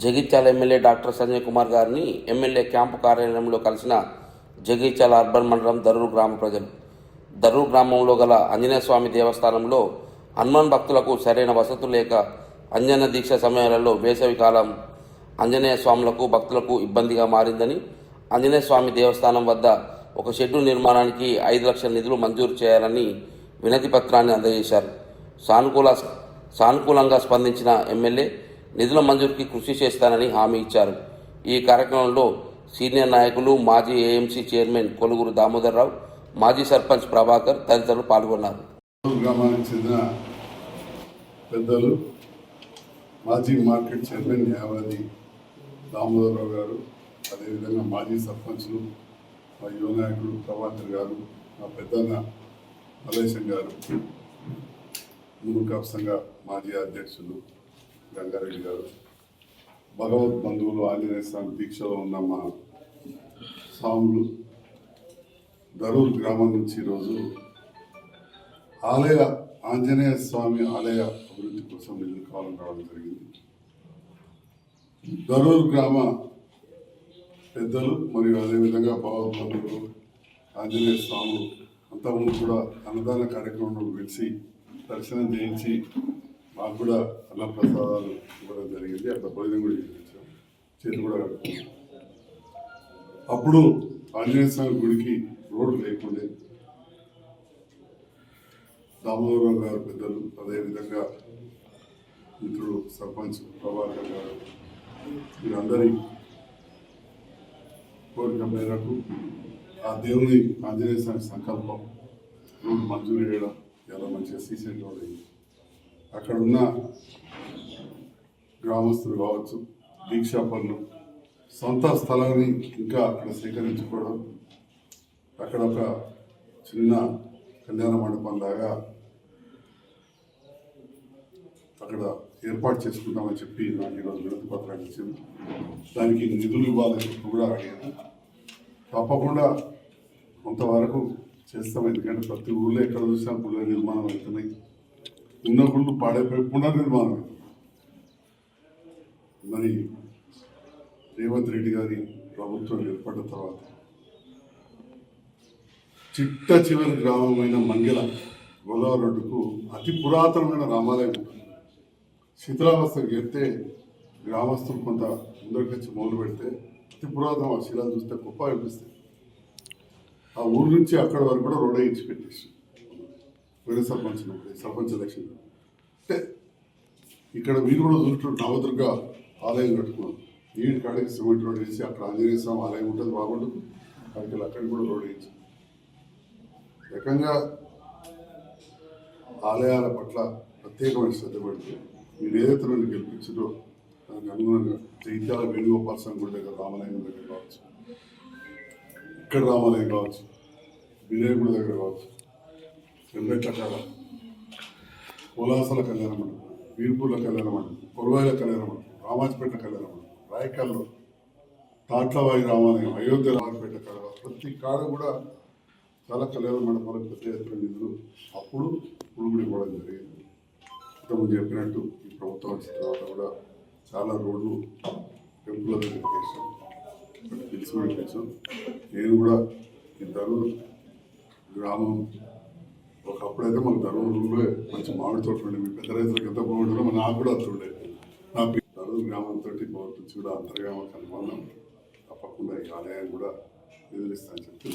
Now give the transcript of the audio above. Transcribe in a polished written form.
Jagtial MLA doctor Sanjay Kumar గారిని MLA camp కార్యాలయంలో కలిసిన జగిత్యాల అర్బన్ మండలం దరూర్ గ్రామ ప్రజలు. దరూర్ గ్రామంలో గల ఆంజనేయ స్వామి దేవస్థానంలో హనుమాన్ భక్తులకు సరైన వసతులు లేక అంజన దీక్ష సమయాలలో వేసవి కాలం ఆంజనేయ స్వాములకు భక్తులకు ఇబ్బందిగా మారిందని ఆంజనేయ స్వామి దేవస్థానం వద్ద ఒక షెడ్డు నిర్మాణానికి 5 లక్షల నిధులు మంజూరు చేయాలని వినతి పత్రాన్ని అందజేశారు. సానుకూలంగా స్పందించిన ఎమ్మెల్యే నిధుల మంజూరుకి కృషి చేస్తానని హామీ ఇచ్చారు. ఈ కార్యక్రమంలో సీనియర్ నాయకులు, మాజీ ఏఎంసీ చైర్మన్ కొలుగురు దామోదర్రావు, మాజీ సర్పంచ్ ప్రభాకర్ తదితరులు పాల్గొన్నారు. గ్రామానికి చెందిన పెద్దలు, మాజీ మార్కెట్ చైర్మన్ న్యాయవాది దామోదర్రావు గారు, అదేవిధంగా మాజీ సర్పంచ్లు, మా యువ నాయకుడు ప్రభాకర్ గారు, మా పెద్దన్న మలేశం గారు, మునుకాపు సంఘ మాజీ అధ్యక్షులు గంగారెడ్డి గారు, భగవద్ బంధువులు, ఆంజనేయ స్వామి దీక్షలో ఉన్న మా స్వాములు, దరూర్ గ్రామం నుంచి ఈరోజు ఆంజనేయ స్వామి ఆలయ అభివృద్ధి కోసం నిధులు కావాలని రావడం జరిగింది. దరూర్ గ్రామ పెద్దలు మరియు అదేవిధంగా భగవద్ బంధువులు, ఆంజనేయ స్వాములు అంతకుముందు కూడా అన్నదాన కార్యక్రమంలో పిలిచి దర్శనం చేయించి మాకు కూడా అన్న ప్రసాదాలు ఇవ్వడం జరిగింది. అక్కడ భోజనం కూడా చేయించాం, చేతి కూడా కట్టుకున్నాం. అప్పుడు ఆంజనేయ స్వామి గుడికి రోడ్డు లేకుండే. దామోదరరావు గారు పెద్దలు, అదేవిధంగా మిత్రుడు సర్పంచ్ ప్రభాకర్ గారు, వీరందరి కోరిక మేరకు ఆ దేవుని ఆంజనేయ స్వామి సంకల్పం రోడ్డు మంజూరు చేయడం, ఎలా మంచిగా సీసీ రోడ్ అయింది. అక్కడ ఉన్న గ్రామస్తులు కావచ్చు, దీక్షా పనులు, సొంత స్థలాన్ని ఇంకా అక్కడ సేకరించుకోవడం, అక్కడ ఒక చిన్న కళ్యాణ మండపం లాగా అక్కడ ఏర్పాటు చేసుకుంటామని చెప్పి నాకు ఈరోజు వినతి పత్రాన్ని ఇచ్చింది. దానికి నిధులు ఇవ్వాలని చెప్పి కూడా అడిగాను. తప్పకుండా కొంతవరకు చేస్తాం, ఎందుకంటే ప్రతి ఊళ్ళో ఎక్కడ చూసినా గుళ్ళ నిర్మాణం అవుతున్నాయి. ఉన్న గుళ్ళు పాడైపోయి పునర్నిర్మాణం అవుతుంది. మరి రేవంత్ రెడ్డి గారి ప్రభుత్వం ఏర్పడిన తర్వాత చిట్ట చివరి గ్రామమైన మంగెల గోదావరి రోడ్డుకు అతి పురాతనమైన రామాలయం ఉంటుంది. శిథిలావస్థకు చేస్తే గ్రామస్తులు కొంత ముందరికి వచ్చి మొదలు పెడితే అతి పురాతన శిలాలు చూస్తే గొప్ప అనిపిస్తాయి. ఆ ఊరు నుంచి అక్కడ వరకు కూడా రోడ్ వేయించి పెట్టేసి వేరే సర్పంచ్ ఎలక్షన్ అంటే ఇక్కడ మీరు కూడా చూసుకుంటూ నవదుర్గ ఆలయం కట్టుకున్నాం. ఈ కాడికి సిమెంట్ రోడ్ వేసి అక్కడ ఆంజనేయ స్వామి ఆలయం ఉంటుంది, బాగుంటుంది. అక్కడికి కూడా రోడ్ వేయించి రకంగా ఆలయాల పట్ల ప్రత్యేకమైన శ్రద్ధ పెడుతుంది. మీరు ఏదైతే నన్ను గెలిపించారో దానికి అనుగుణంగా జగిత్యాల వేణుగోపాల స్వామి గుడి దగ్గర రామాలయం దగ్గర కావచ్చు, ఇక్కడ రామాలయం కావచ్చు, వినాయకుడి దగ్గర కావచ్చు, వెంకట్ల కాడ, పోలాసల కళ్యాణ మండపం, వీర్పూర్ల కళ్యాణ మండపం, కొరవాయిల కళ్యాణ మండపం, రామాజపేట కళ్యాణ మండపం, రాయకల్లో తాట్లవాయి రామాలయం, అయోధ్య రామాజపేట కాడ, ప్రతి కాడ కూడా చాలా కళ్యాణ మండపాలకు పెద్ద ఎత్తున నిధులు అప్పుడు ఇప్పుడు ఇవ్వడం జరిగింది. ఇంతకుముందు చెప్పినట్టు ఈ ప్రభుత్వం వచ్చిన తర్వాత కూడా చాలా రోడ్లు టెంపుల్ దగ్గర చేసాం, పిలిచి కూడా చేసాం. నేను కూడా ఈ దరూర్ గ్రామం ఒకప్పుడైతే మన దరూరులో మంచి మామిడి తోటలు ఉండే, మీ పెద్ద రైతులకు ఎంత బాగుంటుందో నాకు కూడా అంత ఉండే. నా దరూర్ గ్రామంతో నుంచి కూడా అంతర్గామ కనుగొన్నాం. తప్పకుండా ఈ ఆలయాన్ని కూడా నిధులిస్తానని చెప్పి